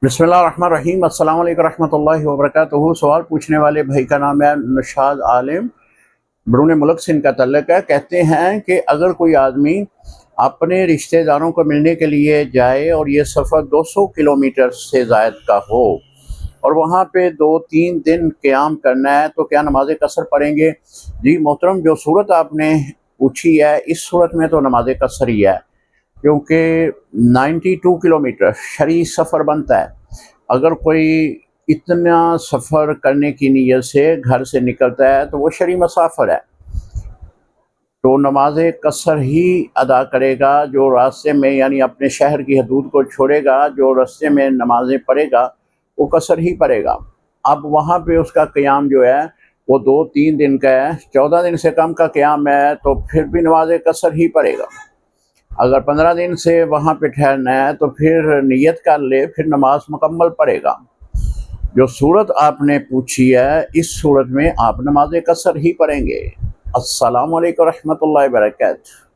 बिस्मिल्लाहिर्रहमानिर्रहीम। अस्सलाम वालेकुम रहमतुल्लाहि व बरकातुहू। सवाल पूछने वाले भाई का नाम है नशाद आलिम, बरून मुल्क से इनका तल्लुक है। कहते हैं कि अगर कोई आदमी अपने रिश्तेदारों को मिलने के लिए जाए और ये सफ़र 200 किलोमीटर से ज़ायद का हो और वहाँ पे 2-3 दिन क़याम करना है तो क्या नमाज कसर पढ़ेंगे? जी मोहतरम, जो सूरत आपने पूछी है इस सूरत में तो नमाज कसर ही है, क्योंकि 92 किलोमीटर शरई सफ़र बनता है। अगर कोई इतना सफ़र करने की नीयत से घर से निकलता है तो वो शरई मुसाफिर है, तो नमाज कसर ही अदा करेगा। जो रास्ते में यानी अपने शहर की हदूद को छोड़ेगा, जो रास्ते में नमाज़ें पढ़ेगा वो कसर ही पढ़ेगा। अब वहाँ पे उसका क़याम जो है वो 2-3 दिन का है। 14 दिन से कम का क़याम है तो फिर भी नमाज कसर ही पढ़ेगा। अगर 15 दिन से वहाँ पे ठहरना है तो फिर नियत कर ले, फिर नमाज मुकम्मल पढ़ेगा। जो सूरत आपने पूछी है इस सूरत में आप नमाज कसर ही पढ़ेंगे। अस्सलामु अलैकुम रहमतुल्लाहि व बरकातुहू।